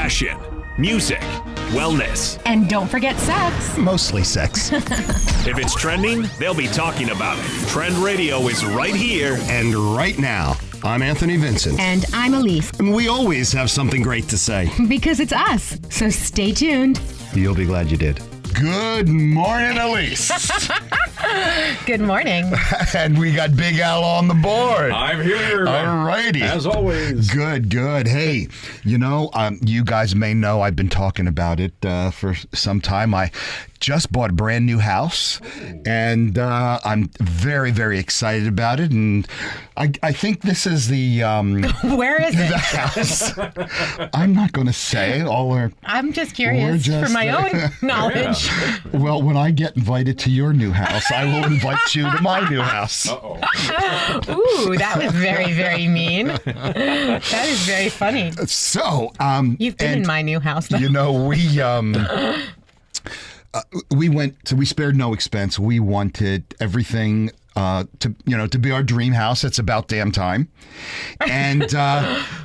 fashion, music, wellness. And don't forget sex. Mostly sex. If it's trending, they'll be talking about it. Trend Radio is right here. And right now, I'm Anthony Vincent. And I'm Elise. And we always have something great to say. Because it's us. So stay tuned. You'll be glad you did. Good morning, Elise. Good morning. And we got Big Al on the board. I'm here. All righty. As always. Good. Hey, you guys may know I've been talking about it for some time. I just bought a brand new house, and I'm very, very excited about it. And I think this is the Where is it? the house. I'm not going to say. I'm just curious for my own knowledge. Well, when I get invited to your new house, I will invite you to my new house. Ooh, that was very, very mean. That is very funny. So, You've been in my new house, though. We spared no expense. We wanted everything to be our dream house. It's about damn time. And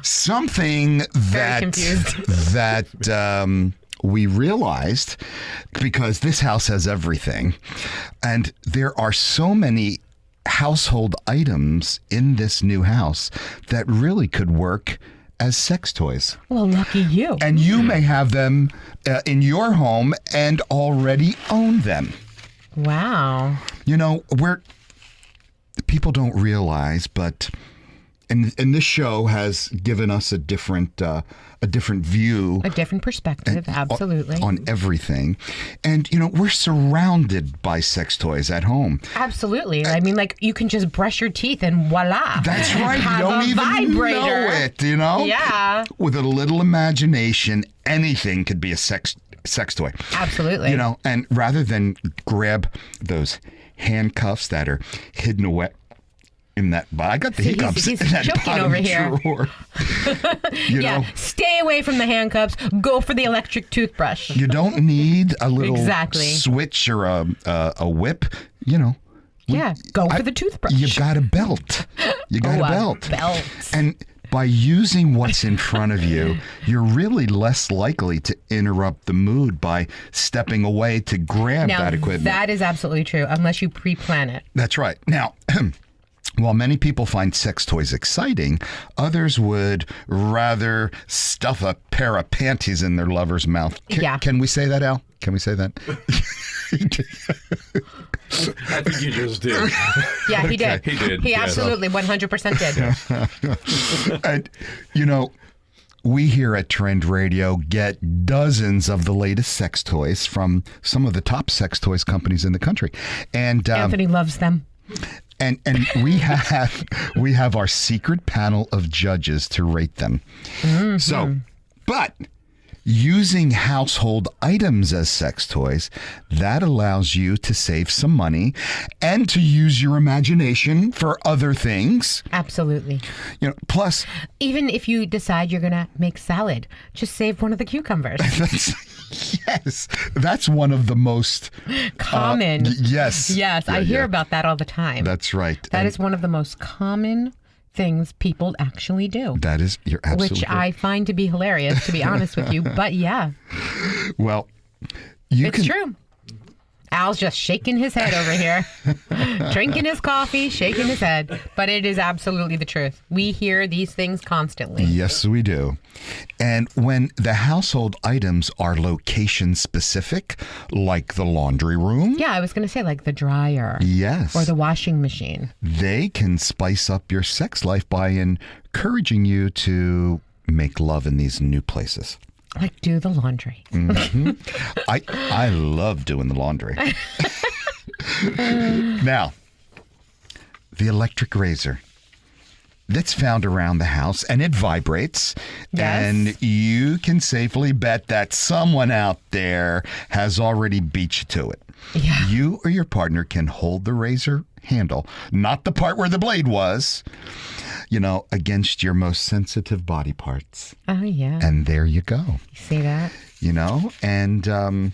something that we realized, because this house has everything, and there are so many household items in this new house that really could work as sex toys. Well, lucky you. And you may have them in your home and already own them. Wow. People don't realize, but and this show has given us a different view, A different perspective, absolutely. on everything. And we're surrounded by sex toys at home. Absolutely. I mean, like, you can just brush your teeth and voila. That's right. Have You don't a even vibrator. know it, Yeah. With a little imagination, anything could be a sex toy. Absolutely. And rather than grab those handcuffs that are hidden away in that, I got the hiccups he's in that choking bottom over here. drawer. Stay away from the handcuffs. Go for the electric toothbrush. You don't need a little Exactly. switch or a whip. Go for the toothbrush. You got a belt. You got a belt. Belt. And by using what's in front of you, you're really less likely to interrupt the mood by stepping away to grab that equipment. That is absolutely true, unless you pre-plan it. That's right. Now, while many people find sex toys exciting, others would rather stuff a pair of panties in their lover's mouth. Can we say that, Al? Can we say that? I think you just did. Yeah, he did. He did. He Yes. absolutely 100% did. And, we here at Trend Radio get dozens of the latest sex toys from some of the top sex toys companies in the country. And Anthony loves them. And we have our secret panel of judges to rate them. Mm-hmm. So, but using household items as sex toys, that allows you to save some money and to use your imagination for other things. Absolutely. Plus, Even if you decide you're going to make salad, just save one of the cucumbers. that's one of the most Common. Yes. Yes, I hear about that all the time. That's right. That is one of the most common things people actually do. That is, you're absolutely Which I find to be hilarious, to be honest with you. But yeah, well, it's true. Al's just shaking his head over here, drinking his coffee, shaking his head. But it is absolutely the truth. We hear these things constantly. Yes, we do. And when the household items are location specific, like the laundry room. Yeah, I was going to say like the dryer. Yes. Or the washing machine. They can spice up your sex life by encouraging you to make love in these new places. Like do the laundry. Mm-hmm. I love doing the laundry. Now, the electric razor. That's found around the house and it vibrates. Yes. And you can safely bet that someone out there has already beat you to it. Yeah. You or your partner can hold the razor handle, not the part where the blade was, against your most sensitive body parts. Oh, yeah. And there you go. You see that? And,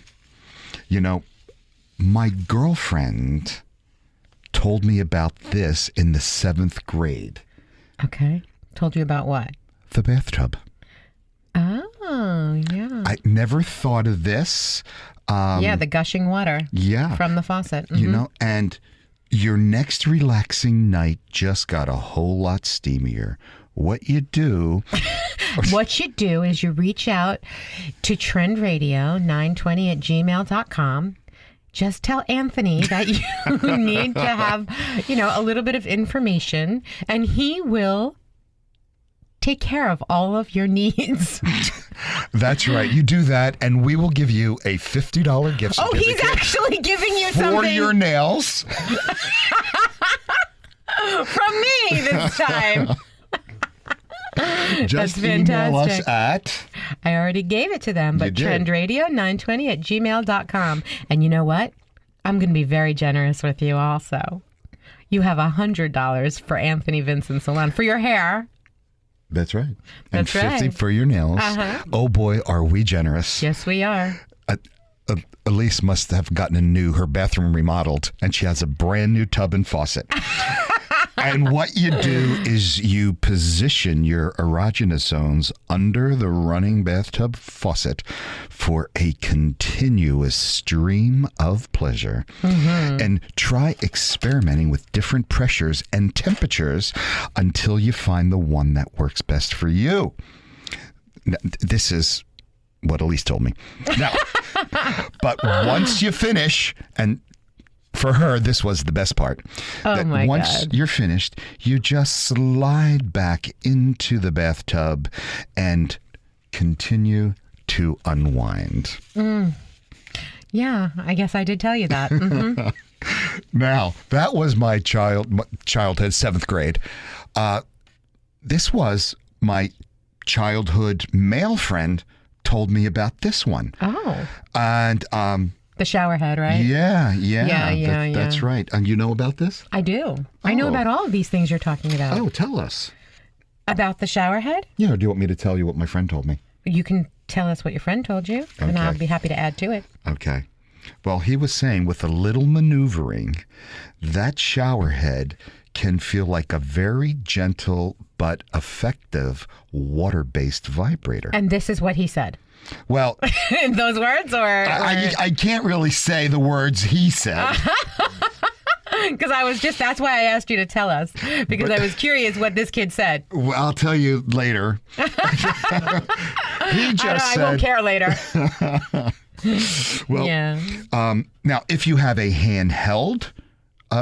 my girlfriend told me about this in the 7th grade. Okay. Told you about what? The bathtub. Oh, never thought of this. The gushing water Yeah. from the faucet. You know, and your next relaxing night just got a whole lot steamier. What you do, What you do is you reach out to trendradio920@gmail.com. Just tell Anthony that you need to have, a little bit of information, and he will take care of all of your needs. that's right. You do that, and we will give you a $50 gift Oh, certificate he's actually giving you for something your nails. from me this time. Just That's email us fantastic. at... I already gave it to them, but You did. trendradio920@gmail.com. And you know what? I'm going to be very generous with you also. You have $100 for Anthony Vincent Salon for your hair. That's right. That's and 50 right. for your nails. Uh-huh. Oh boy, are we generous. Yes, we are. Elise must have gotten her bathroom remodeled, and she has a brand new tub and faucet. And what you do is you position your erogenous zones under the running bathtub faucet for a continuous stream of pleasure. And try experimenting with different pressures and temperatures until you find the one that works best for you. Now, this is what Elise told me. Now, but once you finish, and for her, this was the best part. Oh, my once God. you're finished, you just slide back into the bathtub and continue to unwind. Yeah, I guess I did tell you that. Mhm. Now, that was my childhood, 7th grade. This was my childhood male friend told me about this one. Oh, And the shower head, right? yeah, that's Yeah. right. And you know about this? I do. I know Oh. about all of these things you're talking about. Oh, tell us. About the shower head? Do you want me to tell you what my friend told me? You can tell us what your friend told you, and I'll Okay. be happy to add to it. Okay. Well, he was saying with a little maneuvering, that shower head can feel like a very gentle but effective water-based vibrator. And this is what he said. Well, In those words, or I can't really say the words he said. because that's why I asked you to tell us, because I was curious what this kid said. Well, I'll tell you later. He just I won't said, care later. well, Yeah. now, if you have a handheld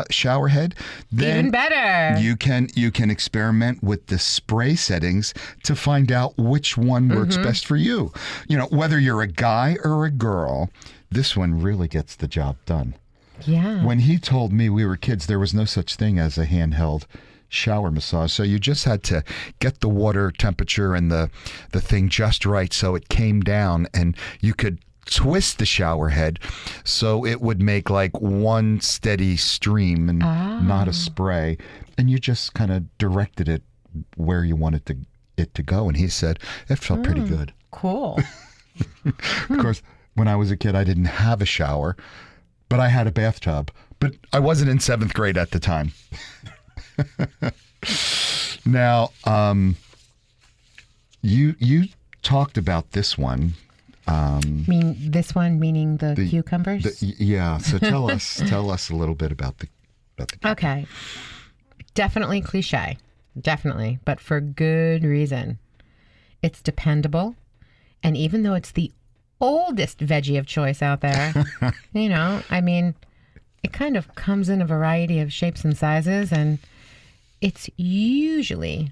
shower head, then Even better. you can experiment with the spray settings to find out which one works best for you. Whether you're a guy or a girl, this one really gets the job done. Yeah. When he told me we were kids, there was no such thing as a handheld shower massage. So you just had to get the water temperature and the thing just right so it came down, and you could twist the shower head so it would make like one steady stream and not a spray, and you just kind of directed it where you wanted it to go. And he said it felt pretty good. Cool. Of course, when I was a kid, I didn't have a shower, but I had a bathtub. But I wasn't in 7th grade at the time. Now, you talked about this one. This one meaning the cucumbers? Yeah. So tell us a little bit about the. Okay. Definitely cliche. Definitely. But for good reason. It's dependable. And even though it's the oldest veggie of choice out there, it kind of comes in a variety of shapes and sizes, and it's usually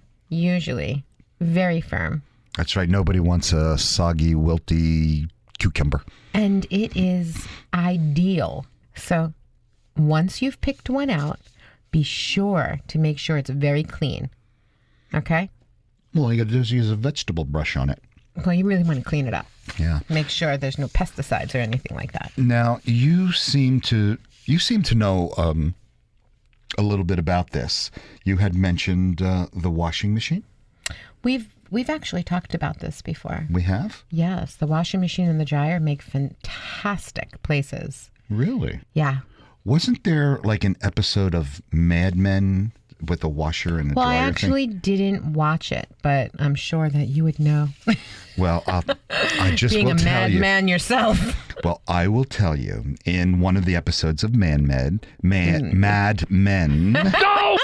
very firm. That's right. Nobody wants a soggy, wilty cucumber. And it is ideal. So once you've picked one out, be sure to make sure it's very clean. Okay? Well, all you got to do is use a vegetable brush on it. Well, you really want to clean it up. Yeah. Make sure there's no pesticides or anything like that. Now, you seem to know a little bit about this. You had mentioned the washing machine. We've actually talked about this before. We have? Yes, the washing machine and the dryer make fantastic places. Really? Yeah. Wasn't there like an episode of Mad Men with a washer and a Well, dryer I actually didn't watch it, but I'm sure that you would know. Well, I just Being will a tell you. madman yourself. Well, I will tell you, in one of the episodes of Mad Men. No!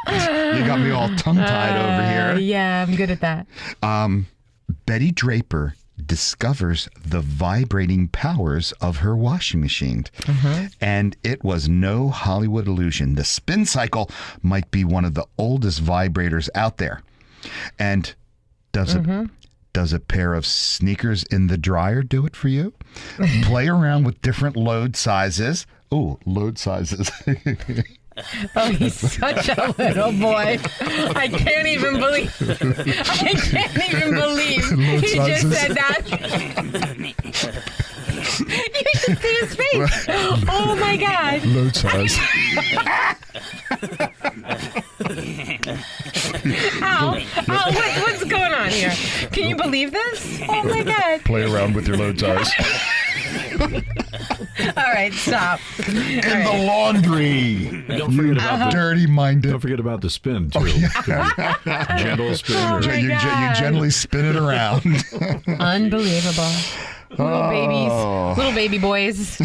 You got me all tongue-tied over here. Yeah, I'm good at that. Betty Draper discovers the vibrating powers of her washing machine. And it was no Hollywood illusion. The spin cycle might be one of the oldest vibrators out there. And does a pair of sneakers in the dryer do it for you? Play around with different load sizes. Oh, load sizes. Oh, he's such a little boy. I can't even believe he just said that. You should see his face. Oh my God. Load size. What's going on here? Can you believe this? Oh my God. Play around with your load size. All right, stop. In the laundry. Don't forget about Dirty-minded. don't forget about the spin too. Gentle spin. Oh, my You God. gently spin it around. Unbelievable. Little babies. Little baby boys.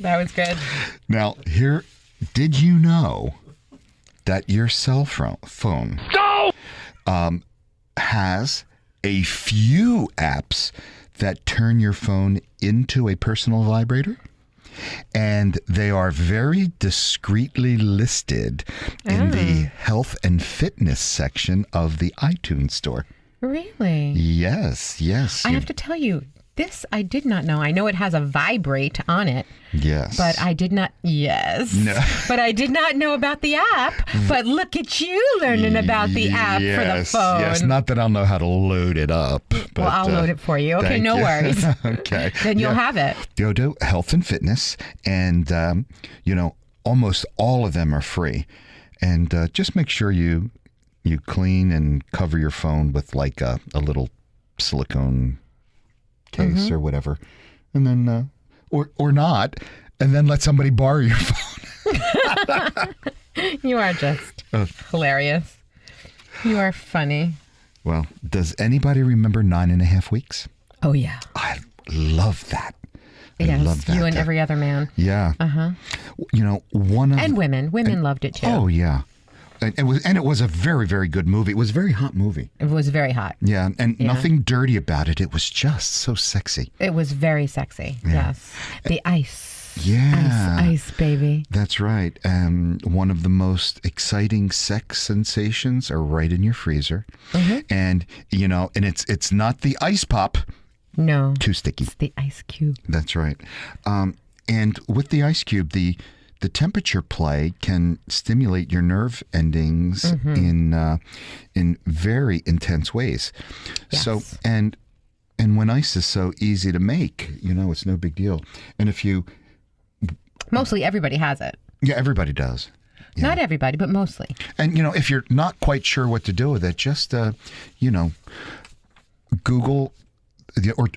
That was good. Now, here, did you know that your cell phone has a few apps that turn your phone into a personal vibrator? And they are very discreetly listed in the health and fitness section of the iTunes store. Really? Yes. I have to tell you, this I did not know. I know it has a vibrate on it. Yes. But I did not, No. But I did not know about the app. But look at you learning about the app for the phone. Yes, not that I'll know how to load it up. But, Well, I'll load it for you. Okay, thank no you. worries. Okay. Then you'll Yeah. have it. Go to health and fitness, and, almost all of them are free. And just make sure you clean and cover your phone with like a little silicone case or whatever. And then, or not, and then let somebody borrow your phone. You are just hilarious. You are funny. Well, does anybody remember 9.5 weeks? Oh, yeah. I love that. I Yes, love that. you and every other man. Yeah. One of And women. Women loved it too. Oh yeah, and it was a very, very good movie. It was a very hot movie. It was very hot. Yeah, and nothing dirty about it. It was just so sexy. It was very sexy. Yes. The ice. Yeah. Ice, baby. That's right. One of the most exciting sex sensations are right in your freezer, and and it's not the ice pop. No. Too sticky. It's the ice cube. That's right. And with the ice cube, the temperature play can stimulate your nerve endings in very intense ways. Yes. So and when ice is so easy to make, it's no big deal. And if you Mostly everybody has it. everybody does. Yeah. Not everybody, but mostly. And if you're not quite sure what to do with it, just Google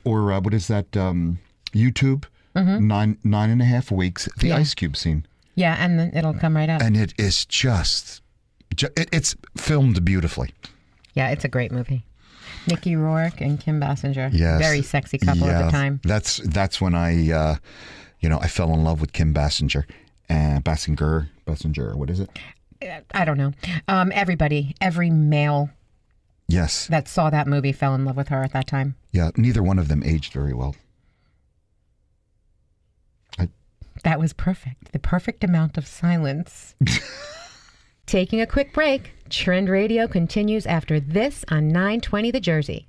or what is that? YouTube. 9.5 weeks. The ice cube scene. Yeah, and then it'll come right up. And it is it's filmed beautifully. Yeah, it's a great movie. Mickey Rourke and Kim Basinger. Yes. Very sexy couple at the time. That's when I fell in love with Kim Basinger. Basinger, what is it? I don't know. Every male Yes. that saw that movie fell in love with her at that time. Yeah, neither one of them aged very well. That was perfect. The perfect amount of silence. Taking a quick break. Trend Radio continues after this on 920 The Jersey.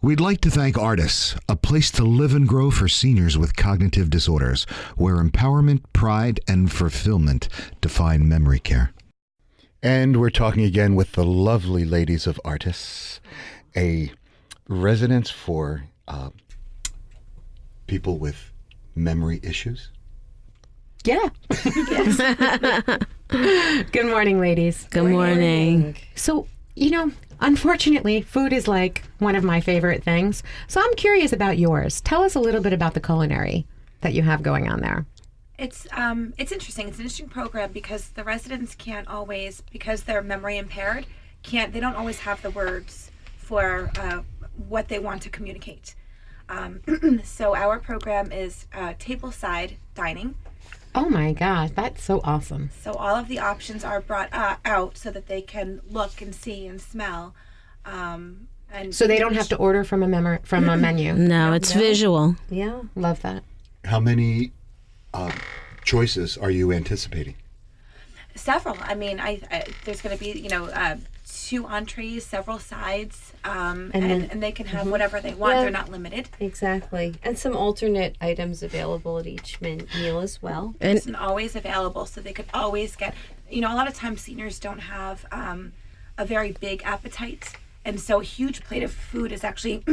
We'd like to thank Artis, a place to live and grow for seniors with cognitive disorders, where empowerment, pride, and fulfillment define memory care. And we're talking again with the lovely ladies of Artis, a residence for people with memory issues. Yeah. Good morning, ladies. Good morning. So, unfortunately, food is like one of my favorite things. So I'm curious about yours. Tell us a little bit about the culinary that you have going on there. It's interesting. It's an interesting program because the residents can't always, because they're memory impaired, they don't always have the words for what they want to communicate. So our program is tableside dining. Oh my gosh, that's so awesome. So all of the options are brought out so that they can look and see and smell. And So they don't have to order from a menu. No, it's visual. Yeah, love that. How many choices are you anticipating? Several. I mean, there's going to be 2 entrees, several sides, and they can have whatever they want. Yeah. They're not limited. Exactly. And some alternate items available at each meal as well. It's always available, so they could always get. A lot of times seniors don't have a very big appetite, and so a huge plate of food is actually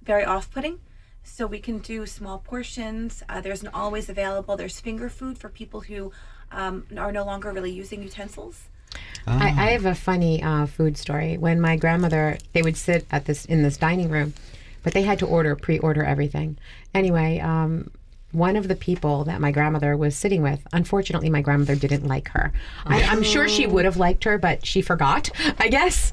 very off-putting. So we can do small portions. There's an always available. There's finger food for people who are no longer really using utensils. I have a funny food story. When my grandmother, they would sit in this dining room, but they had to pre-order everything. Anyway, one of the people that my grandmother was sitting with, unfortunately, my grandmother didn't like her. I'm sure she would have liked her, but she forgot, I guess.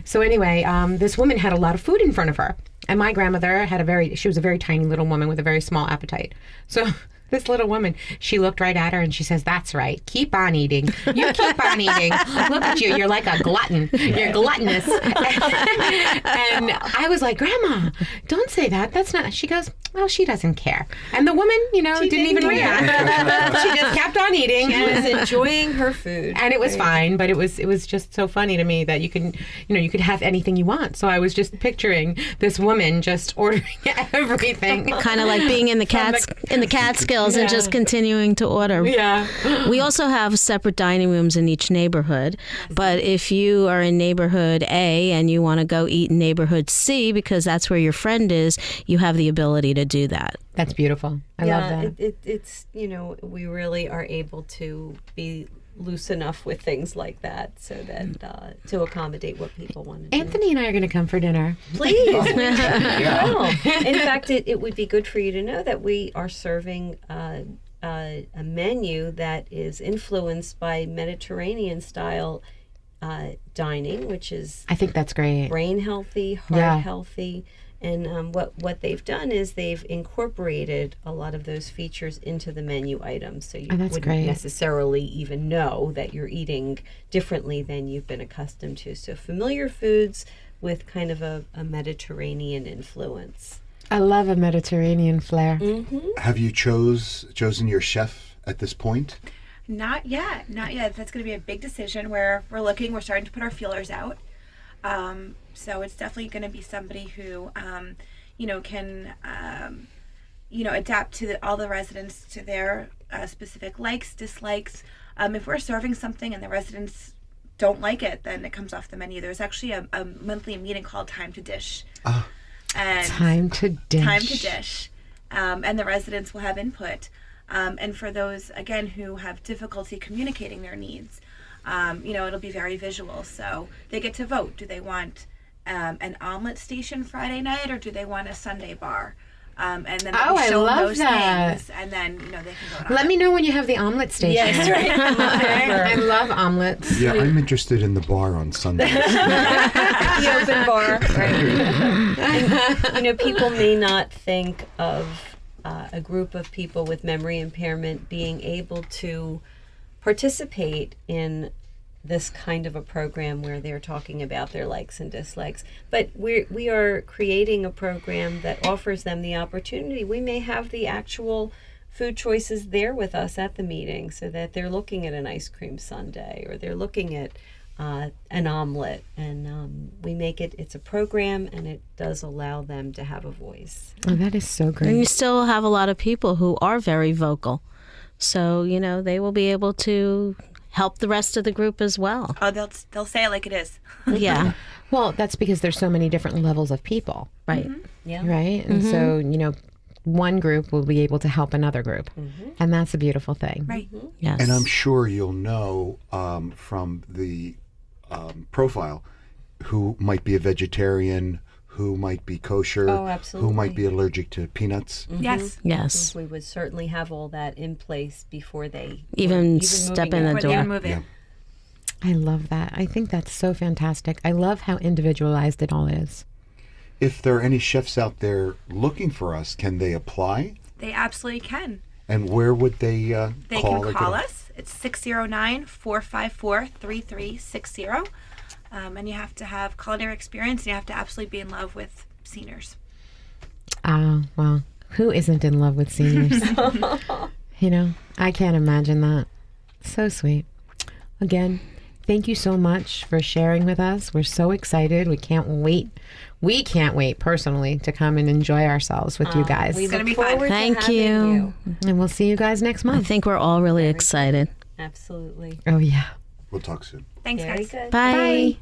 So anyway, this woman had a lot of food in front of her. And my grandmother she was a very tiny little woman with a very small appetite. So this little woman, she looked right at her and she says, "That's right. Keep on eating. You keep on eating. Look at you. You're like a glutton. You're gluttonous." And I was like, "Grandma, don't say that. That's not." She goes, "Well, she doesn't care." And the woman, didn't even react. She just kept on eating. She was enjoying her food. And it was fine, but it was just so funny to me that you could have anything you want. So I was just picturing this woman just ordering everything. Kind of like being in the Catskills and just continuing to order. Yeah. We also have separate dining rooms in each neighborhood, but if you are in neighborhood A and you want to go eat in neighborhood C because that's where your friend is, you have the ability to do that. That's beautiful. I love that. It's we really are able to be loose enough with things like that so that to accommodate what people want to do. Anthony and I are going to come for dinner. Please. Well, in fact, it would be good for you to know that we are serving a menu that is influenced by Mediterranean style dining, which is I think that's great. brain healthy, heart healthy. And what they've done is they've incorporated a lot of those features into the menu items. So you wouldn't necessarily even know that you're eating differently than you've been accustomed to. So familiar foods with kind of a Mediterranean influence. I love a Mediterranean flair. Mm-hmm. Have you chosen your chef at this point? Not yet. That's going to be a big decision where we're starting to put our feelers out. So it's definitely going to be somebody who, can, adapt to all the residents to their specific likes, dislikes. If we're serving something and the residents don't like it, then it comes off the menu. There's actually a monthly meeting called Time to Dish. And Time to Dish. Time to Dish. And the residents will have input. And for those, again, who have difficulty communicating their needs, it'll be very visual. So they get to vote. Do they want an omelet station Friday night, or do they want a Sunday bar? And then we show them those things, and then they can vote on Let it. me know when you have the omelet station. Yes, right. I love omelets. Yeah, I'm interested in the bar on Sundays. The open bar, right? And, people may not think of a group of people with memory impairment being able to participate in this kind of a program where they're talking about their likes and dislikes. But we are creating a program that offers them the opportunity. We may have the actual food choices there with us at the meeting so that they're looking at an ice cream sundae or they're looking at an omelet, and we make it's a program, and it does allow them to have a voice. Oh, that is so great. And you still have a lot of people who are very vocal. So, they will be able to help the rest of the group as well. Oh, they'll say it like it is. Yeah. Well, that's because there's so many different levels of people. Right. Yeah. Right? And so, one group will be able to help another group. And that's a beautiful thing. Right. Yes. And I'm sure you'll know from the profile who might be a vegetarian, who might be kosher, Oh, absolutely. who might be allergic to peanuts. Yes. Yes. We would certainly have all that in place before they Even step in the Before they're door. moving. Yeah. I love that. I think that's so fantastic. I love how individualized it all is. if there are any chefs out there looking for us, can they apply? They absolutely can. And where would they They call? can call us. It's 609-454-3360. And you have to have culinary experience, and you have to absolutely be in love with seniors. Well, who isn't in love with seniors? You know, I can't imagine that. So sweet. Again, thank you so much for sharing with us. We're so excited. We can't wait. We can't wait personally to come and enjoy ourselves with you guys. We gonna look be fun. forward to Thank having you. And we'll see you guys next I month. think we're all really excited. Absolutely. Oh, yeah. We'll talk soon. Thanks, Very guys. good. Bye.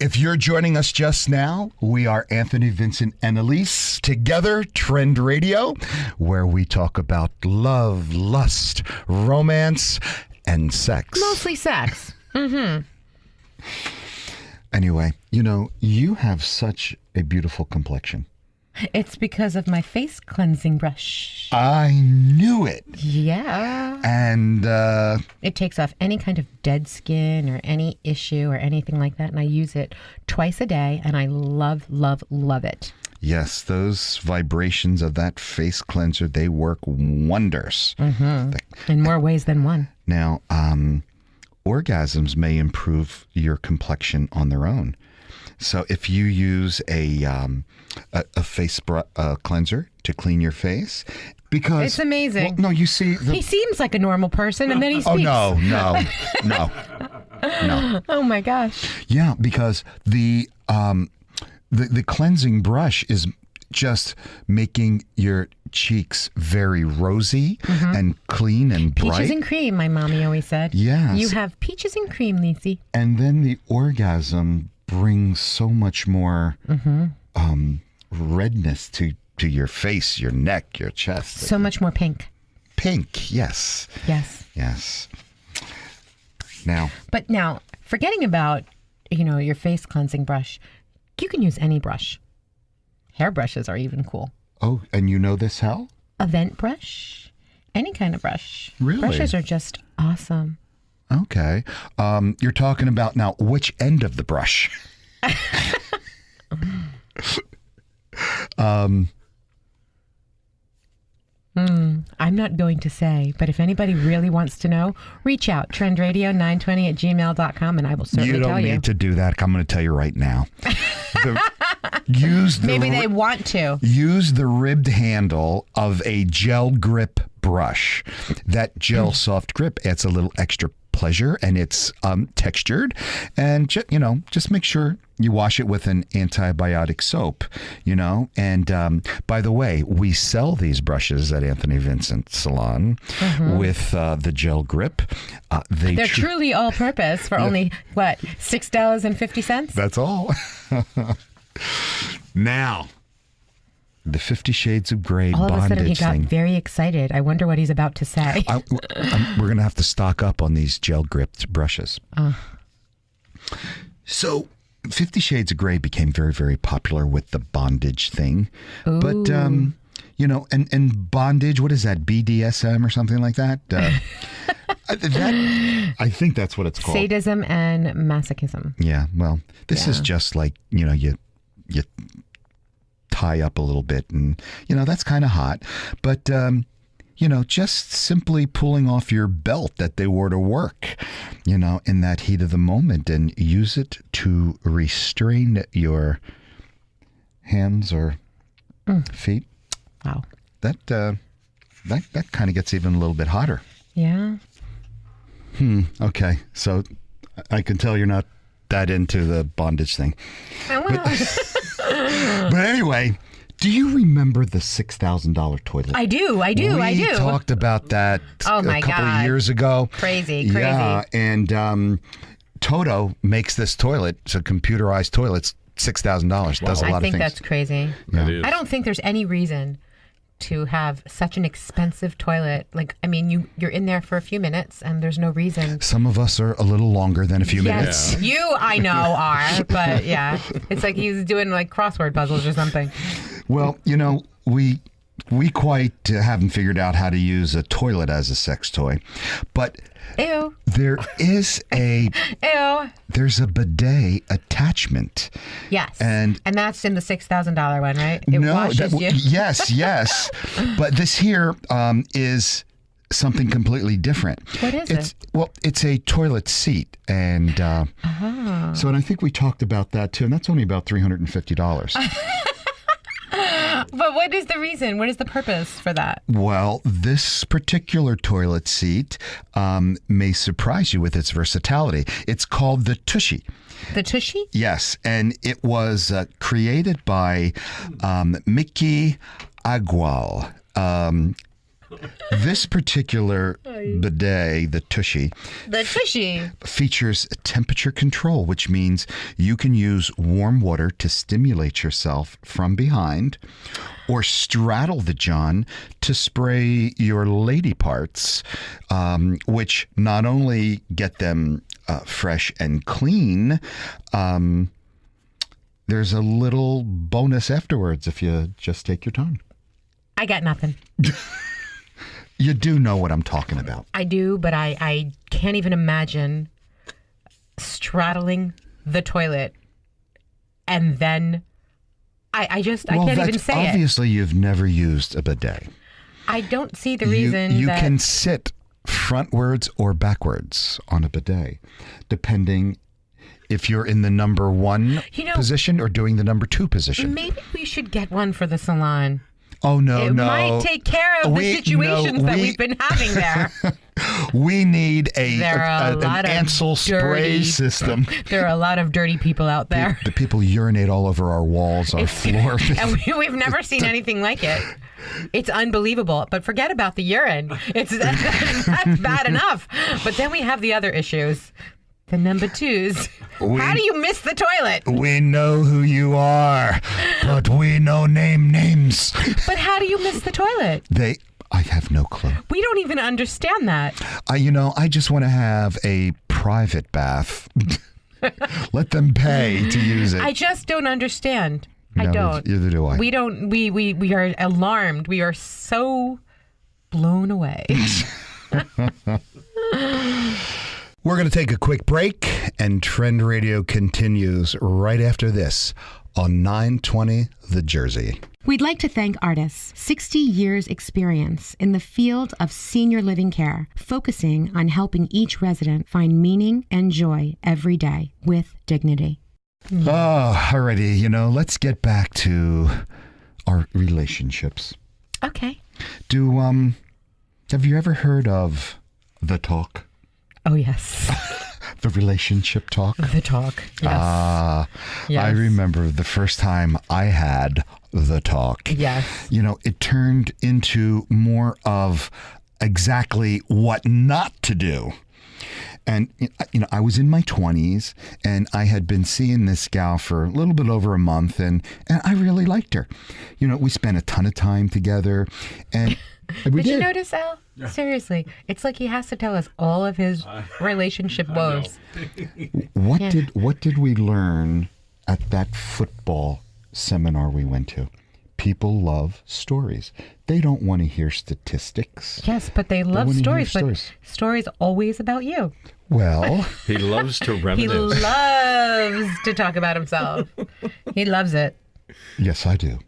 If you're joining us just now, we are Anthony, Vincent, and Elise, together, Trend Radio, where we talk about love, lust, romance, and sex. Mostly sex. Anyway, you know, you have such a beautiful complexion. It's because of my face cleansing brush. I knew it. Yeah. And It takes off any kind of dead skin or any issue or anything like that. And I use it twice a day, and I love, love, love it. yes, those vibrations of that face cleanser, they work wonders. In more ways than one. Now, orgasms may improve your complexion on their own. So if you use a face cleanser to clean your face, because It's amazing. Well, no, you see, He seems like a normal person, and then he oh speaks. no. Oh my gosh. Yeah, because the cleansing brush is just making your cheeks very rosy and clean and bright. Peaches and cream, my mommy always said. Yes. You have peaches and cream, Lisi. And then the orgasm brings so much more redness to your face, your neck, your chest. So much more pink. Pink, yes. Yes. Yes. Now, But now, forgetting about, your face cleansing brush, you can use any brush. Hair brushes are even cool. oh, and you know this, Hal? A vent brush, any kind of brush. Really? Brushes are just awesome. Okay. You're talking about now which end of the brush? I'm not going to say, but if anybody really wants to know, reach out, trendradio920@gmail.com, and I will certainly You tell don't you. need to do that. I'm going to tell you right now. Use the Maybe they want to. Use the ribbed handle of a gel grip brush. That gel soft grip adds a little extra pleasure, and it's textured. And just make sure you wash it with an antibiotic soap. And by the way, we sell these brushes at Anthony Vincent Salon with the gel grip. They're truly all-purpose for only $6.50. That's all. Now, the 50 Shades of Grey All of a sudden, he bondage got thing. very excited. I wonder what he's about to say. We're going to have to stock up on these gel gripped brushes. So, 50 Shades of Grey became very, very popular with the bondage thing. Ooh. But, and bondage, what is that, BDSM or something like that? I think that's what it's called. Sadism and masochism. Yeah, well, this is just like, you tie up a little bit and, that's kind of hot. But, just simply pulling off your belt that they wore to work, in that heat of the moment, and use it to restrain your hands or feet. Wow. That kind of gets even a little bit hotter. Yeah. Okay, so I can tell you're not that into the bondage thing. But anyway, do you remember the $6,000 toilet? I do. We talked about that Oh my a couple God. of years ago. Crazy. Yeah, and Toto makes this toilet. It's a computerized toilet. It's $6,000. Does a lot I of think things. that's crazy. It is. I don't think there's any reason to have such an expensive toilet. You're in there for a few minutes, and there's no reason. Some of us are a little longer than a few minutes. Yes, you I know are, but yeah, it's like he's doing crossword puzzles or something. Well, we we quite haven't figured out how to use a toilet as a sex toy, but Ew. there is Ew. there's a bidet attachment. Yes. And that's in the $6,000 one, right? It washes you. yes. But this here is something completely different. What is it? Well, it's a toilet seat, and so and I think we talked about that too, and that's only about $350. But what is the reason? What is the purpose for that? Well, this particular toilet seat may surprise you with its versatility. It's called the Tushy. The Tushy? Yes, and it was created by Mickey Agual. This particular bidet, the Tushy, features temperature control, which means you can use warm water to stimulate yourself from behind or straddle the john to spray your lady parts, which not only get them fresh and clean, there's a little bonus afterwards if you just take your time. I got nothing. You do know what I'm talking about. I do, but I can't even imagine straddling the toilet and then I can't even say it. Obviously, you've never used a bidet. I don't see the reason you that... can sit frontwards or backwards on a bidet, depending if you're in the number 1 position or doing the number 2 position. Maybe we should get one for the salon. Oh, no. It might take care of the situations that we've been having there. We need an Ansel spray system. There are a lot of dirty people out there. The people urinate all over our walls, our floor. And we've never seen anything like it. It's unbelievable. But forget about the urine. That's bad enough. But then we have the other issues. The number 2s. How do you miss the toilet? We know who you are, but we no names. But how do you miss the toilet? I have no clue. We don't even understand that. I just want to have a private bath. Let them pay to use it. I just don't understand. No, I don't. Neither do I. We don't. We are alarmed. We are so blown away. We're going to take a quick break, and Trend Radio continues right after this on 920 The Jersey. We'd like to thank Artis, 60 years experience in the field of senior living care, focusing on helping each resident find meaning and joy every day with dignity. Oh, alrighty. Let's get back to our relationships. Okay. Have you ever heard of The Talk? Oh, yes. The relationship talk? The talk, yes. Yes. I remember the first time I had The Talk. Yes. It turned into more of exactly what not to do. And, I was in my 20s, and I had been seeing this gal for a little bit over a month, and I really liked her. We spent a ton of time together, and we did. You notice, Al? Yeah. Seriously, it's like he has to tell us all of his relationship woes. What did we learn at that football seminar we went to? People love stories. They don't want to hear statistics. Yes, but they love stories. But stories always about you. Well, he loves to reminisce. He loves to talk about himself. He loves it. Yes, I do.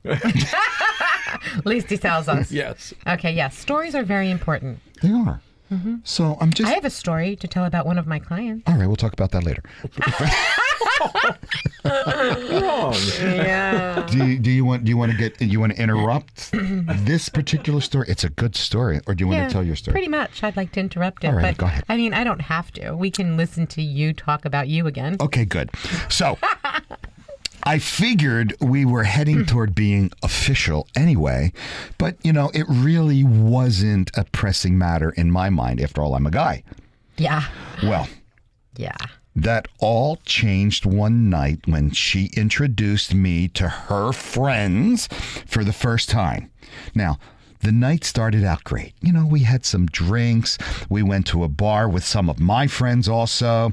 At least he tells us. Yes. Okay, yes. Stories are very important. They are. Mm-hmm. So I have a story to tell about one of my clients. All right, we'll talk about that later. Wrong. Yeah. Do you want to interrupt this particular story? It's a good story, or do you want to tell your story? Pretty much. I'd like to interrupt it. All right, but go ahead. I mean, I don't have to. We can listen to you talk about you again. Okay, good. So I figured we were heading toward being official anyway, but, it really wasn't a pressing matter in my mind. After all, I'm a guy. Yeah. Well. Yeah. That all changed one night when she introduced me to her friends for the first time. Now, the night started out great. We had some drinks. We went to a bar with some of my friends also.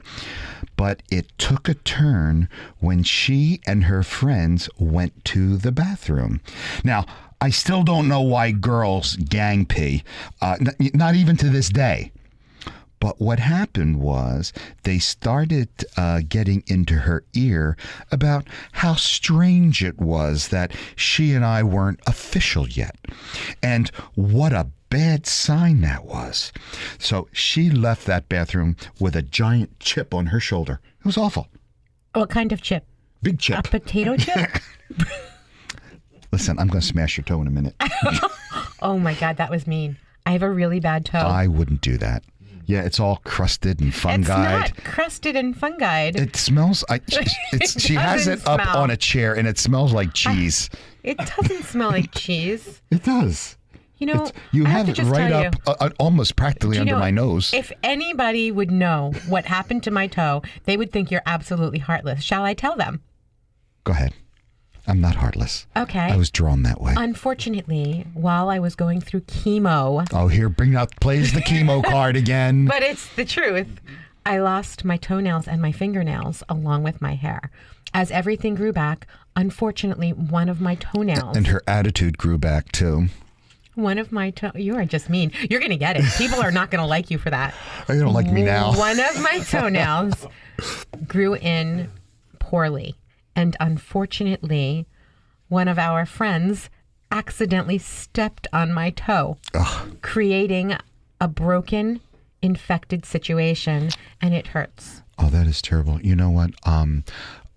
But it took a turn when she and her friends went to the bathroom. Now, I still don't know why girls gang pee, not even to this day. But what happened was they started getting into her ear about how strange it was that she and I weren't official yet. And what a bad sign that was. So she left that bathroom with a giant chip on her shoulder. It was awful. What kind of chip? Big A chip. potato chip? Listen, I'm going to smash your toe in a minute. Oh my God, that was mean. I have a really bad toe. I wouldn't do that. Yeah, it's all crusted and fungi. It's not crusted and fungi. It smells. She has doesn't it up smell. on a chair, and it smells like cheese. It doesn't smell like cheese. It does. You know, You I have to it just right tell up, you, almost practically you under know, my nose. If anybody would know what happened to my toe, they would think you're absolutely heartless. Shall I tell them? Go ahead. I'm not heartless. Okay. I was drawn that way. Unfortunately, while I was going through chemo, Oh, here, plays the chemo card again. but it's the truth, I lost my toenails and my fingernails along with my hair. As everything grew back, unfortunately, one of my toenails. And her attitude grew back, too. You are just mean. You're going to get it. People are not going to like you for that. They don't like me now. One of my toenails grew in poorly. And unfortunately, one of our friends accidentally stepped on my toe, creating a broken, infected situation, and it hurts. Oh, that is terrible. You know what?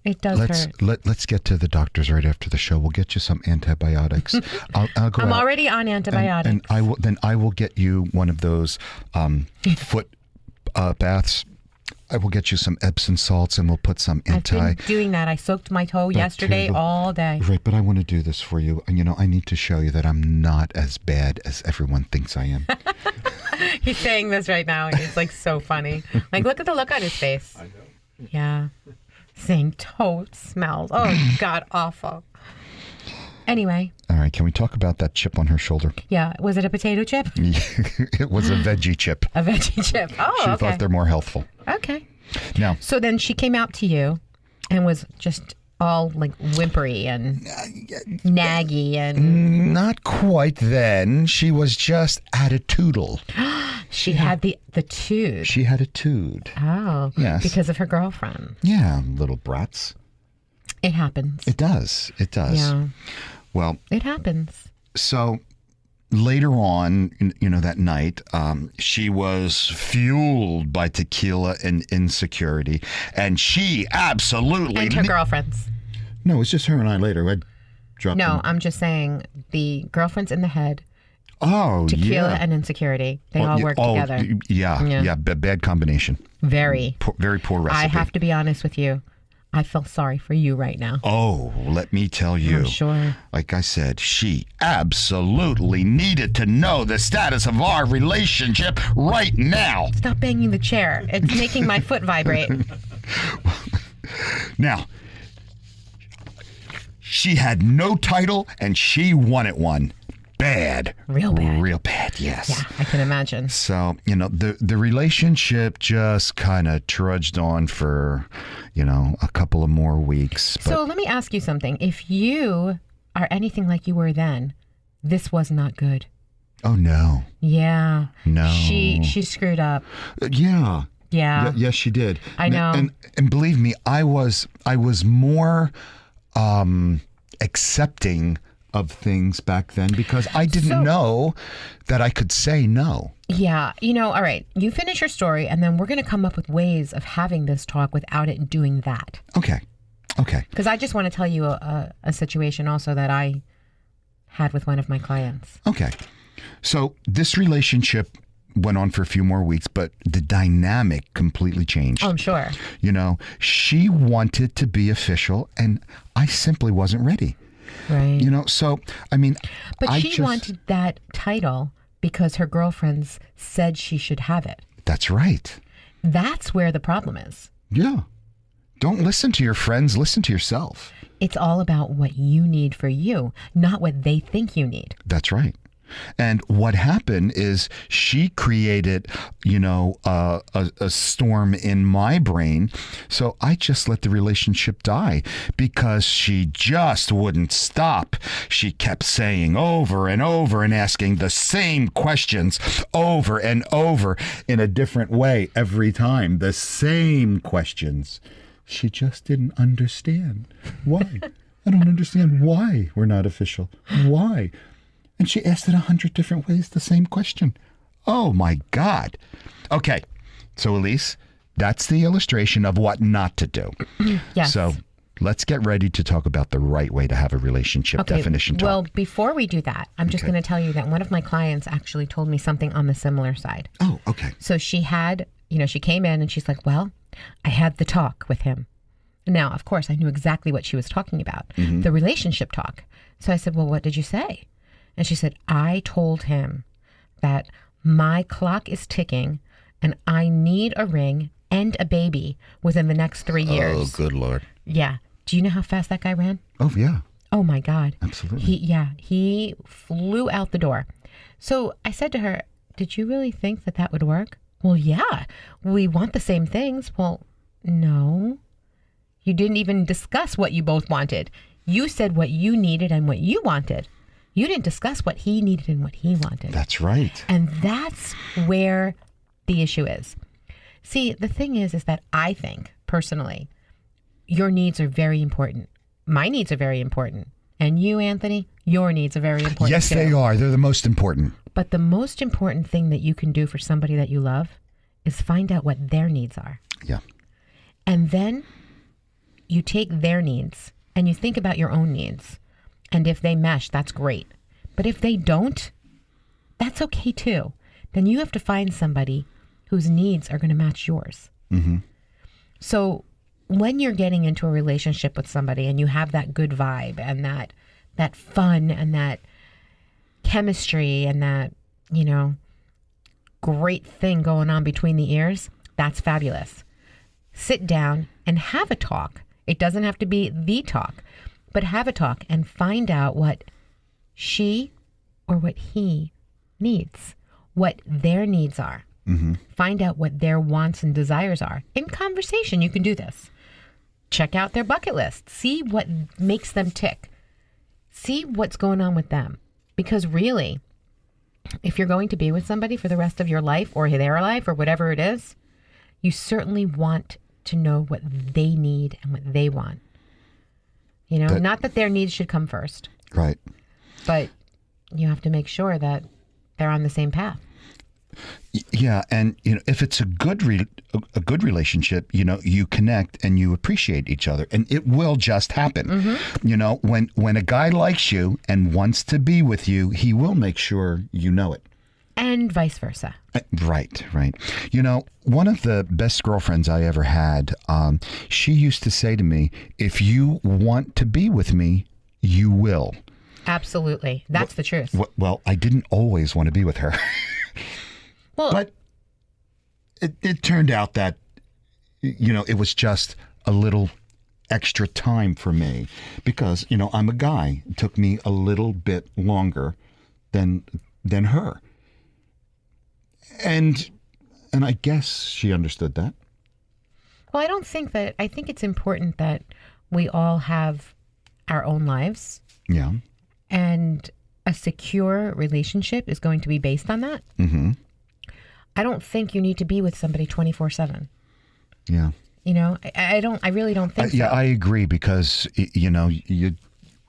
It does hurt. Let's get to the doctors right after the show. We'll get you some antibiotics. I'll go I'm out already on antibiotics. and I will get you one of those foot baths. I will get you some Epsom salts, and we'll put some I've been doing that. I soaked my toe yesterday all day. Right, but I want to do this for you. And, I need to show you that I'm not as bad as everyone thinks I am. He's saying this right now. It's like so funny. Like, look at the look on his face. I know. Yeah. Saying toe smells. Oh, God, awful. Anyway. All right, can we talk about that chip on her shoulder? Yeah. Was it a potato chip? It was a veggie chip. A veggie chip. Oh, She okay. thought they're more healthful. Okay. Now, So then she came out to you and was just all like whimpery and naggy and not quite then. She was just attitudinal. she had the tude. She had a tude. Oh. Yes. Because of her girlfriend. Yeah, little brats. It happens. It does. It does. Yeah. Well, It happens. so later on, that night, she was fueled by tequila and insecurity, and she absolutely... And her girlfriends. No, it's just her and I later. I dropped No, them. I'm just saying the girlfriend's in the head, Oh, tequila yeah. and insecurity. They Well, all yeah, work together. Yeah. Bad combination. Very. Very poor recipe. I have to be honest with you. I feel sorry for you right now. Oh, let me tell you. I'm sure. Like I said, she absolutely needed to know the status of our relationship right now. Stop banging the chair. It's making my foot vibrate. Now, she had no title and she wanted one. Bad. Real bad. Real bad, yes. Yeah, I can imagine. So, the relationship just kind of trudged on for, a couple of more weeks. But So let me ask you something. If you are anything like you were then, this was not good. oh, no. Yeah. No. She screwed up. Yeah. Yeah. Yes, she did. I know. And believe me, I was more accepting of things back then because I didn't know that I could say no. Yeah. All right. You finish your story, and then we're going to come up with ways of having this talk without it doing that. Okay. Because I just want to tell you a situation also that I had with one of my clients. Okay. So this relationship went on for a few more weeks, but the dynamic completely changed. Oh, I'm sure. She wanted to be official, and I simply wasn't ready. Right. So, I mean, But I she just, wanted that title because her girlfriends said she should have it. That's right. That's where the problem is. Yeah. Don't listen to your friends, listen to yourself. It's all about what you need for you, not what they think you need. That's right. And what happened is she created, a storm in my brain. So I just let the relationship die because she just wouldn't stop. She kept saying over and over and asking the same questions over and over in a different way every time. The same questions. She just didn't understand. Why? I don't understand why we're not official. Why? And she asked it 100 different ways, the same question. Oh, my God. Okay. So, Elise, that's the illustration of what not to do. Yes. So let's get ready to talk about the right way to have a relationship definition talk. Well, before we do that, I'm just going to tell you that one of my clients actually told me something on the similar side. Oh, okay. So she had, she came in and she's like, well, I had the talk with him. Now, of course, I knew exactly what she was talking about, the relationship talk. So I said, well, what did you say? And she said, I told him that my clock is ticking and I need a ring and a baby within the next 3 years. Oh, good Lord. Yeah. Do you know how fast that guy ran? Oh, yeah. Oh, my God. Absolutely. He flew out the door. So I said to her, did you really think that that would work? Well, yeah. We want the same things. Well, no. You didn't even discuss what you both wanted. You said what you needed and what you wanted. You didn't discuss what he needed and what he wanted. That's right. And that's where the issue is. See, the thing is that I think, personally, your needs are very important. My needs are very important. And you, Anthony, your needs are very important. Yes, too. they are. They're the most important. But the most important thing that you can do for somebody that you love is find out what their needs are. Yeah. And then you take their needs and you think about your own needs. And if they mesh, that's great. But if they don't, that's okay too. Then you have to find somebody whose needs are going to match yours. Mm-hmm. So when you're getting into a relationship with somebody and you have that good vibe and that fun and that chemistry and that, great thing going on between the ears, that's fabulous. Sit down and have a talk. It doesn't have to be the talk. But have a talk and find out what she or what he needs, what their needs are. Mm-hmm. Find out what their wants and desires are. In conversation, you can do this. Check out their bucket list. See what makes them tick. See what's going on with them. Because really, if you're going to be with somebody for the rest of your life or their life or whatever it is, you certainly want to know what they need and what they want. Not that their needs should come first. Right. But you have to make sure that they're on the same path. Yeah, and if it's a good relationship, you connect and you appreciate each other, and it will just happen. Mm-hmm. When a guy likes you and wants to be with you, he will make sure you know it. And vice versa. Right. One of the best girlfriends I ever had, she used to say to me, if you want to be with me, you will. Absolutely. That's the truth. Well, I didn't always want to be with her. But it turned out that, it was just a little extra time for me because, I'm a guy. It took me a little bit longer than her. And I guess she understood that. Well, I think it's important that we all have our own lives. Yeah. And a secure relationship is going to be based on that. Mm-hmm. I don't think you need to be with somebody 24/7. Yeah. I really don't think so. Yeah, I agree because,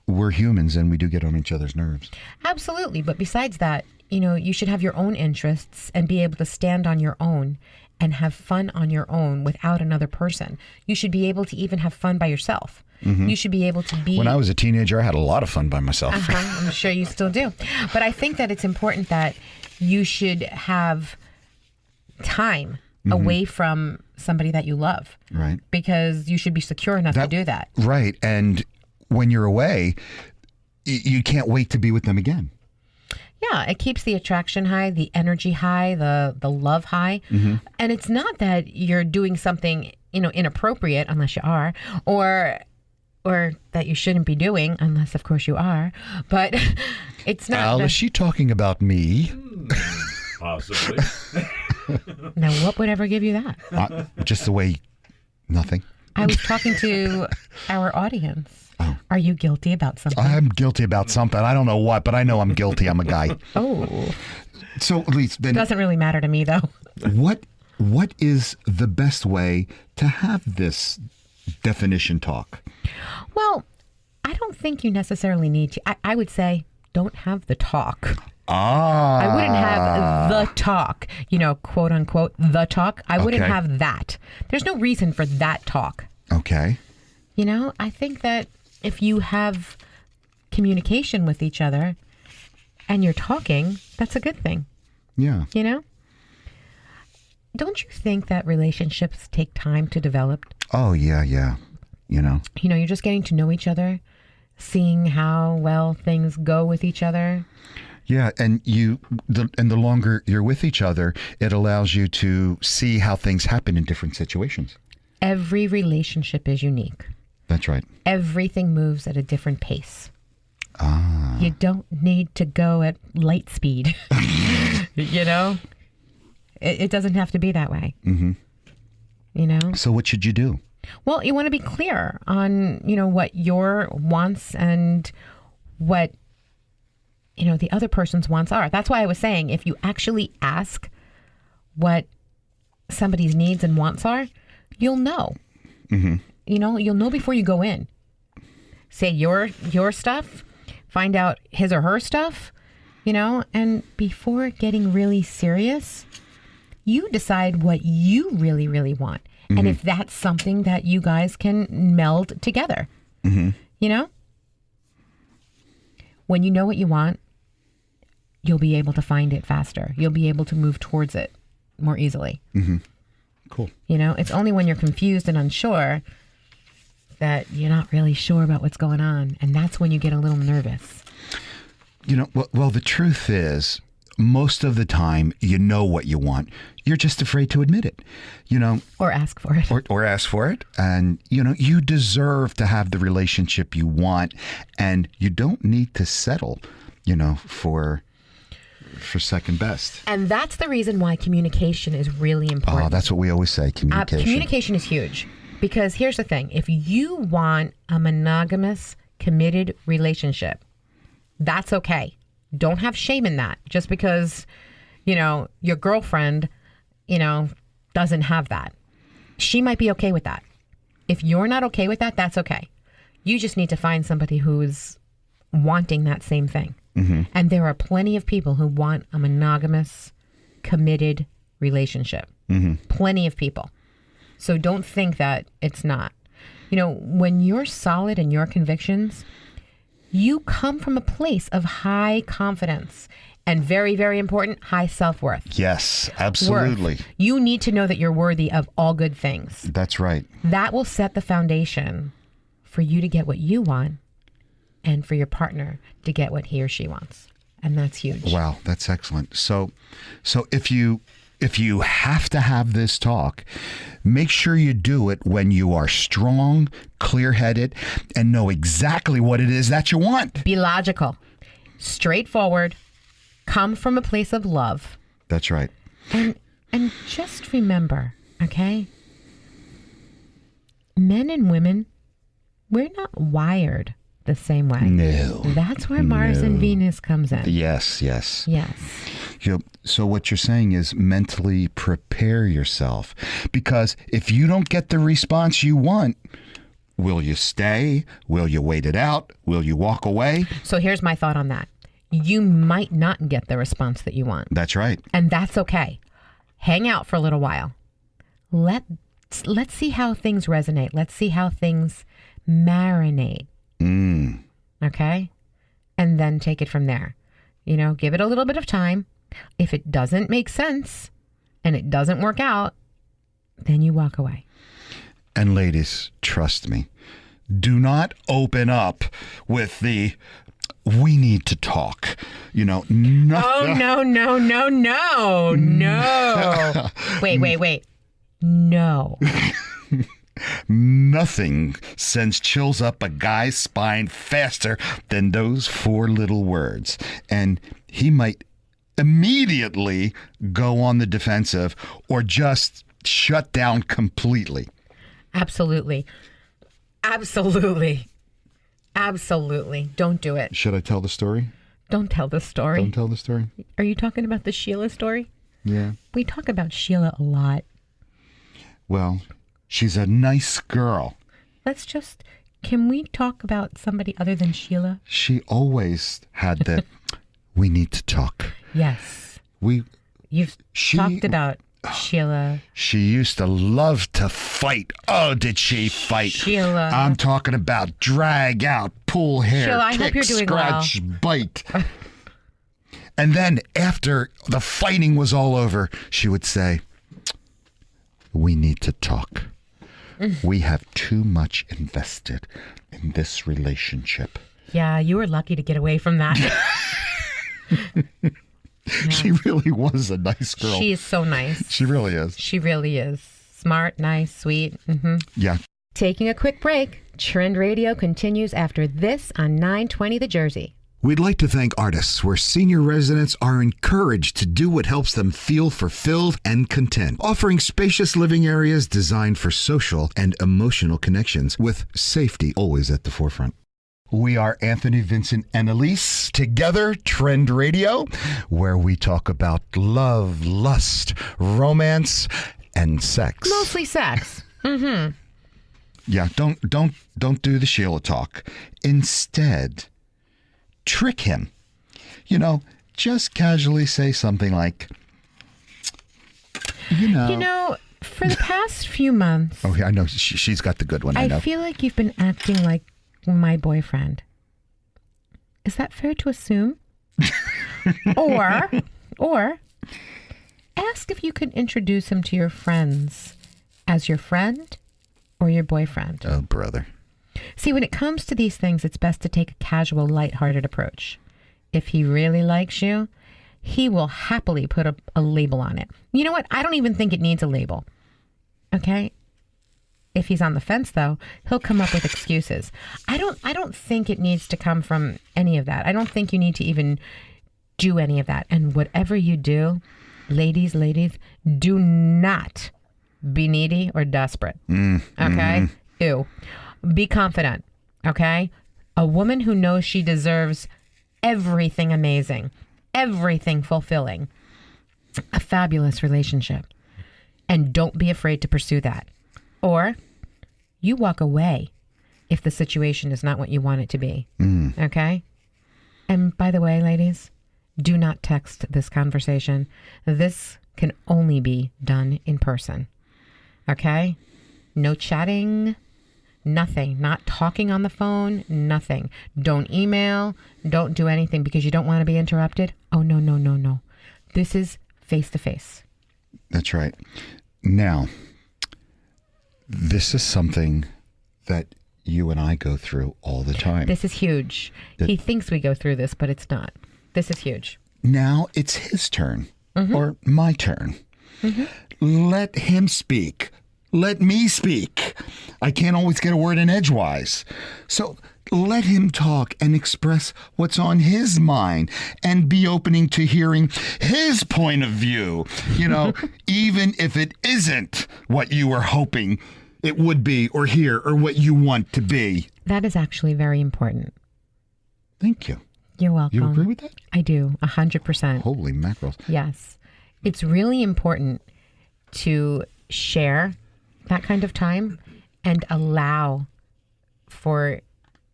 we're humans and we do get on each other's nerves. Absolutely. But besides that, you should have your own interests and be able to stand on your own and have fun on your own without another person. You should be able to even have fun by yourself. Mm-hmm. You should be able to be... When I was a teenager, I had a lot of fun by myself. I'm sure you still do. But I think that it's important that you should have time away from somebody that you love. Right. Because you should be secure enough to do that. Right. And when you're away, you can't wait to be with them again. Yeah, it keeps the attraction high, the energy high, the love high. Mm-hmm. And it's not that you're doing something, inappropriate, unless you are, or or that you shouldn't be doing, unless, of course, you are. But it's not. Al, is she talking about me? Possibly. Now, what would ever give you that? Just the way, nothing. I was talking to our audience. Oh. Are you guilty about something? I'm guilty about something. I don't know what, but I know I'm guilty. I'm a guy. Oh. So, Elise, then Doesn't really matter to me, though. What is the best way to have this definition talk? Well, I don't think you necessarily need to. I would say don't have the talk. I wouldn't have the talk, quote unquote, the talk. I wouldn't have that. There's no reason for that talk. Okay. I think that if you have communication with each other and you're talking, that's a good thing. Yeah. Don't you think that relationships take time to develop? Oh, yeah. You're just getting to know each other, seeing how well things go with each other. Yeah, and the longer you're with each other, it allows you to see how things happen in different situations. Every relationship is unique. That's right. Everything moves at a different pace. You don't need to go at light speed. It doesn't have to be that way. Mm-hmm. So what should you do? Well, you want to be clear on, what your wants and what, the other person's wants are. That's why I was saying, if you actually ask what somebody's needs and wants are, you'll know. Mm-hmm. You'll know before you go in. Say your stuff, find out his or her stuff, and before getting really serious, you decide what you really, really want. Mm-hmm. And if that's something that you guys can meld together, when you know what you want, you'll be able to find it faster. You'll be able to move towards it more easily. Mm-hmm. Cool. It's only when you're confused and unsure that you're not really sure about what's going on. And that's when you get a little nervous. Well, the truth is, most of the time, you know what you want. You're just afraid to admit it, Or ask for it. Or ask for it. And, you deserve to have the relationship you want. And you don't need to settle, for second best. And that's the reason why communication is really important. Oh, that's what we always say, communication. Communication is huge. Because here's the thing. If you want a monogamous, committed relationship, that's okay. Don't have shame in that. Just because, your girlfriend, doesn't have that. She might be okay with that. If you're not okay with that, that's okay. You just need to find somebody who's wanting that same thing. Mm-hmm. And there are plenty of people who want a monogamous, committed relationship. Mm-hmm. Plenty of people. So don't think that it's not. When you're solid in your convictions, you come from a place of high confidence and very, very important, high self-worth. Yes, absolutely. Worth. You need to know that you're worthy of all good things. That's right. That will set the foundation for you to get what you want and for your partner to get what he or she wants. And that's huge. Wow, that's excellent. So if you have to have this talk, make sure you do it when you are strong, clear-headed, and know exactly what it is that you want. Be logical, straightforward, come from a place of love. That's right. And just remember, okay? Men and women, we're not wired the same way. No. That's where Mars and Venus comes in. Yes. Yes. So what you're saying is mentally prepare yourself, because if you don't get the response you want, will you stay? Will you wait it out? Will you walk away? So here's my thought on that. You might not get the response that you want. That's right. And that's okay. Hang out for a little while. Let's see how things resonate. Let's see how things marinate. Okay? And then take it from there. Give it a little bit of time. If it doesn't make sense and it doesn't work out, then you walk away. And ladies, trust me, do not open up with the we need to talk. No. Oh, no. Wait. No. Nothing sends chills up a guy's spine faster than those 4 little words. And he might immediately go on the defensive or just shut down completely. Absolutely. Absolutely. Absolutely. Don't do it. Should I tell the story? Don't tell the story. Don't tell the story? Are you talking about the Sheila story? Yeah. We talk about Sheila a lot. Well, she's a nice girl. Can we talk about somebody other than Sheila? She always had the, we need to talk. Yes. You've She- talked about Sheila. She used to love to fight. Oh, did she fight? Sheila. I'm talking about drag out, pull hair, Sheila, I kick, hope you're doing scratch, bite. And then after the fighting was all over, she would say, we need to talk. We have too much invested in this relationship. Yeah, you were lucky to get away from that. She really was a nice girl. She is so nice. She really is. She really is. Smart, nice, sweet. Yeah. Taking a quick break. Trend Radio continues after this on 920 The Jersey. We'd like to thank Artists, where senior residents are encouraged to do what helps them feel fulfilled and content, offering spacious living areas designed for social and emotional connections, with safety always at the forefront. We are Anthony, Vincent, and Elise. Together, Trend Radio, where we talk about love, lust, romance, and sex. Mostly sex. Yeah, don't do the Sheila talk. Instead, trick him. Just casually say something like, For the past few months, Oh, yeah, I know. She's got the good one. I know. I feel like you've been acting like my boyfriend. Is that fair to assume? or ask if you could introduce him to your friends as your friend or your boyfriend. Oh, brother. See, when it comes to these things, it's best to take a casual, lighthearted approach. If he really likes you, he will happily put a label on it. You know what? I don't even think it needs a label. Okay? If he's on the fence, though, he'll come up with excuses. I don't think it needs to come from any of that. I don't think you need to even do any of that. And whatever you do, ladies, do not be needy or desperate. Okay? Ew. Be confident. Okay? A woman who knows she deserves everything amazing, everything fulfilling, a fabulous relationship. And don't be afraid to pursue that. Or you walk away if the situation is not what you want it to be. Okay? And by the way, ladies, do not text this conversation. This can only be done in person. Okay? No chatting, nothing. Not talking on the phone, nothing. Don't email, don't do anything because you don't want to be interrupted. Oh, no. This is face to face. That's right. Now, this is something that you and I go through all the time. This is huge. He thinks we go through this, but it's not. This is huge. Now it's his turn or my turn. Let him speak. Let me speak. I can't always get a word in edgewise. So let him talk and express what's on his mind and be opening to hearing his point of view, even if it isn't what you were hoping it would be or hear or what you want to be. That is actually very important. Thank you. You're welcome. You agree with that? I do, 100%. Holy mackerels. Yes. It's really important to share that kind of time and allow for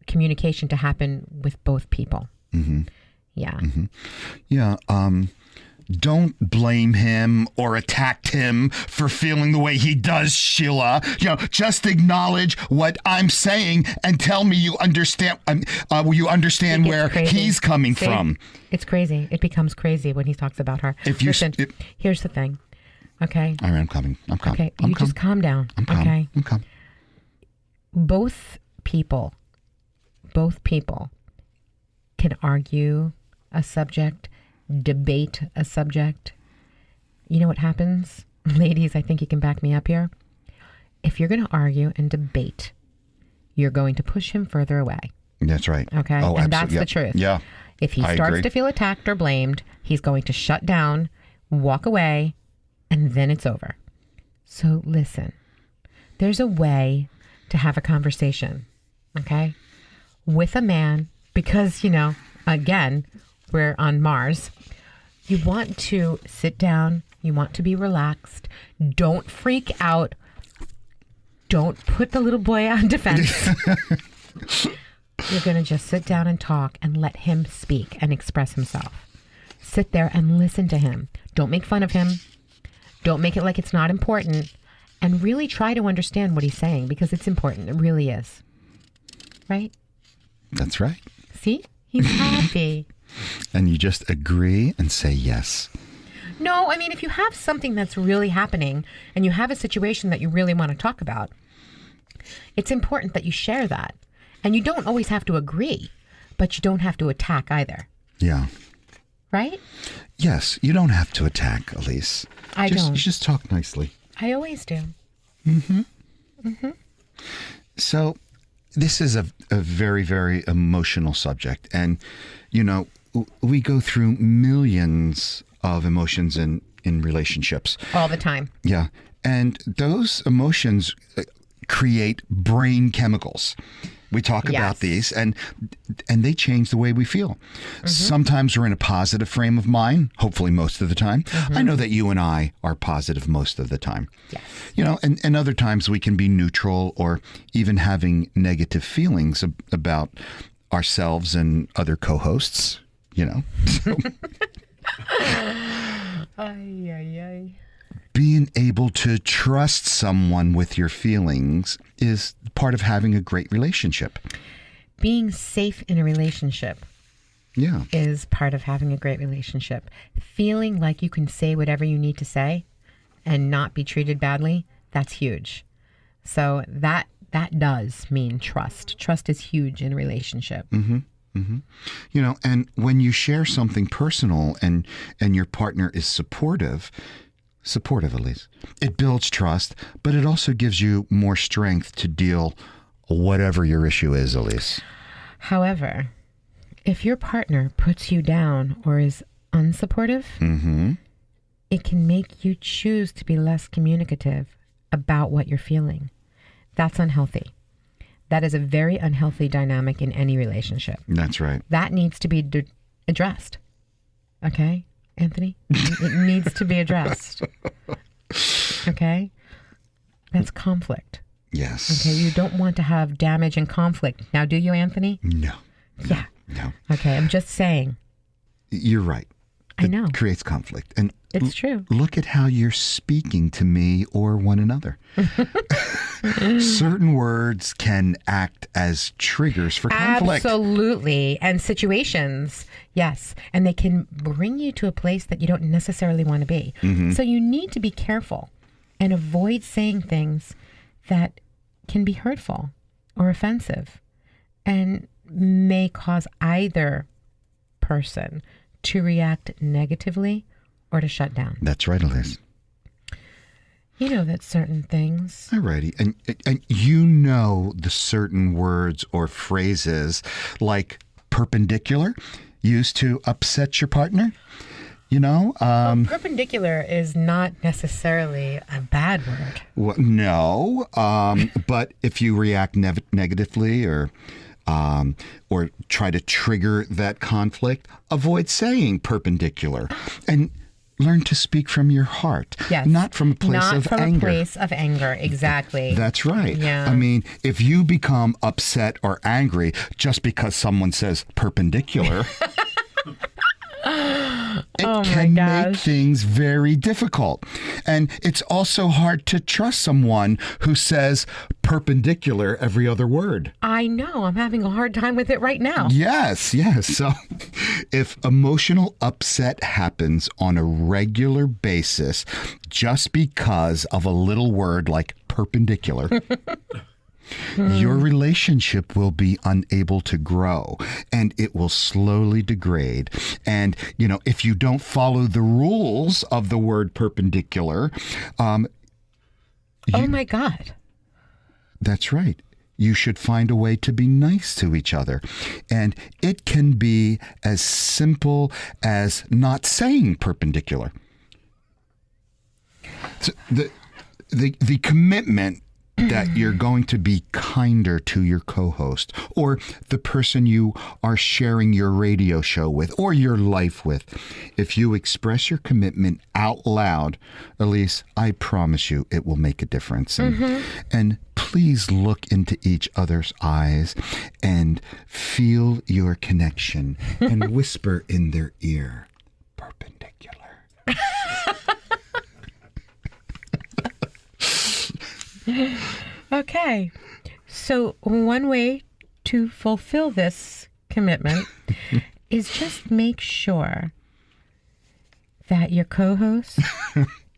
communication to happen with both people. Yeah. Yeah. Don't blame him or attack him for feeling the way he does, Sheila. Just acknowledge what I'm saying and tell me you understand. You understand where he's coming from. It's crazy. It becomes crazy when he talks about her. Listen, here's the thing. Okay. All right, I'm coming. Okay, just calm down. I'm calm. Okay. I'm calm. Both people can argue a subject, debate a subject. You know what happens? Ladies, I think you can back me up here. if you're going to argue and debate, you're going to push him further away. That's right. Okay. Oh, and absolutely. that's the truth. Yeah. If he I starts agree. to feel attacked or blamed, he's going to shut down, walk away, and then it's over. So listen, there's a way to have a conversation, okay, with a man, because, again, we're on Mars. You want to sit down. You want to be relaxed. Don't freak out. Don't put the little boy on defense. You're going to just sit down and talk and let him speak and express himself. Sit there and listen to him. Don't make fun of him. Don't make it like it's not important. And really try to understand what he's saying, because it's important. It really is. Right? That's right. See? He's happy. And you just agree and say yes. No, I mean, if you have something that's really happening and you have a situation that you really want to talk about, it's important that you share that. And you don't always have to agree, but you don't have to attack either. Yeah. Right? Yes, you don't have to attack, Elise. I don't. You just talk nicely. I always do. So this is a very, very emotional subject. And, we go through millions of emotions in relationships. All the time. Yeah. And those emotions create brain chemicals. We talk about these, and they change the way we feel. Sometimes we're in a positive frame of mind, hopefully most of the time. I know that you and I are positive most of the time. Yes. And other times we can be neutral or even having negative feelings about ourselves and other co-hosts, Being able to trust someone with your feelings is part of having a great relationship. Being safe in a relationship Yeah. is part of having a great relationship. Feeling like you can say whatever you need to say and not be treated badly, that's huge. So that does mean trust. Trust is huge in a relationship. And when you share something personal and your partner is supportive, Elise, it builds trust, but it also gives you more strength to deal whatever your issue is, Elise. However, if your partner puts you down or is unsupportive, it can make you choose to be less communicative about what you're feeling. That's unhealthy. That is a very unhealthy dynamic in any relationship. That's right. That needs to be addressed. Okay, Anthony? It needs to be addressed. Okay? That's conflict. Yes. Okay, you don't want to have damage and conflict. Now, do you, Anthony? No. Yeah. No. Okay, I'm just saying. You're right. I know. It creates conflict. And It's true. Look at how you're speaking to me or one another. Certain words can act as triggers for conflict. Absolutely. And situations, yes. And they can bring you to a place that you don't necessarily want to be. So you need to be careful and avoid saying things that can be hurtful or offensive and may cause either person to react negatively or to shut down. That's right, Elise. You know that certain things. Alrighty. And you know the certain words or phrases like perpendicular used to upset your partner? Perpendicular is not necessarily a bad word. Well, no, but if you react negatively or try to trigger that conflict, avoid saying perpendicular and learn to speak from your heart, Yes. not from a place Not of from anger. a place of anger, exactly. That's right. Yeah. I mean, if you become upset or angry just because someone says perpendicular, it can make things very difficult. And it's also hard to trust someone who says perpendicular every other word. I know. I'm having a hard time with it right now. Yes. So if emotional upset happens on a regular basis just because of a little word like perpendicular, your relationship will be unable to grow and it will slowly degrade. And, if you don't follow the rules of the word perpendicular, Oh my God. That's right. You should find a way to be nice to each other. And it can be as simple as not saying perpendicular. So the commitment that you're going to be kinder to your co-host or the person you are sharing your radio show with or your life with. If you express your commitment out loud, Elise, I promise you it will make a difference. And please look into each other's eyes and feel your connection and whisper in their ear, perpendicular. Okay. So one way to fulfill this commitment is just make sure that your co-host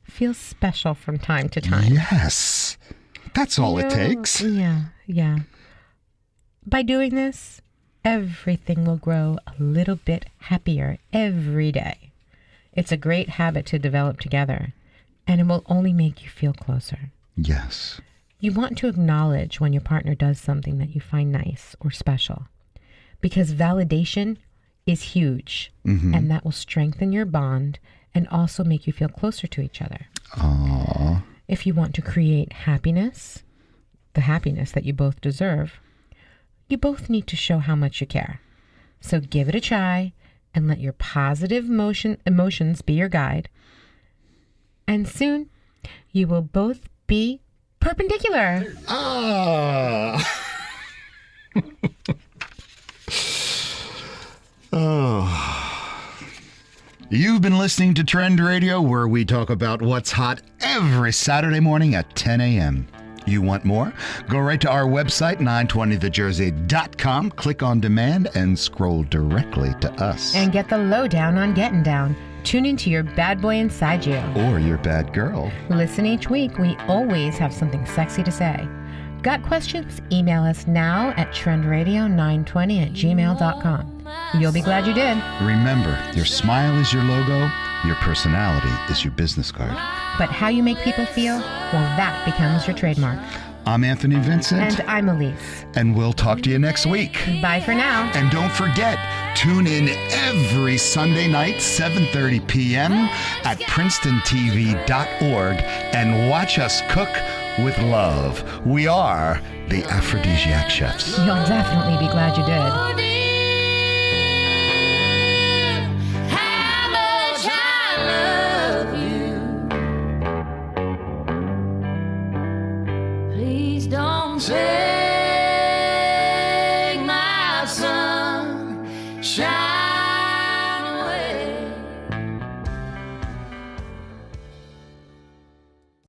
feels special from time to time. Yes. That's all it takes. Yeah. By doing this, everything will grow a little bit happier every day. It's a great habit to develop together, and it will only make you feel closer. Yes. You want to acknowledge when your partner does something that you find nice or special, because validation is huge, and that will strengthen your bond and also make you feel closer to each other. Aww. If you want to create happiness, the happiness that you both deserve, you both need to show how much you care. So give it a try and let your positive emotions be your guide. And soon you will both be perpendicular. You've been listening to Trend Radio, where we talk about what's hot every Saturday morning at 10 a.m. You want more? Go right to our website, 920thejersey.com, click on demand, and scroll directly to us. And get the lowdown on getting down. Tune into your bad boy inside you. Or your bad girl. Listen each week. We always have something sexy to say. Got questions? Email us now at trendradio920@gmail.com. You'll be glad you did. Remember, your smile is your logo, your personality is your business card. But how you make people feel, well, that becomes your trademark. I'm Anthony Vincent. And I'm Elise. And we'll talk to you next week. Bye for now. And don't forget, tune in every Sunday night, 7:30 p.m. at PrincetonTV.org and watch us cook with love. We are the Aphrodisiac Chefs. You'll definitely be glad you did.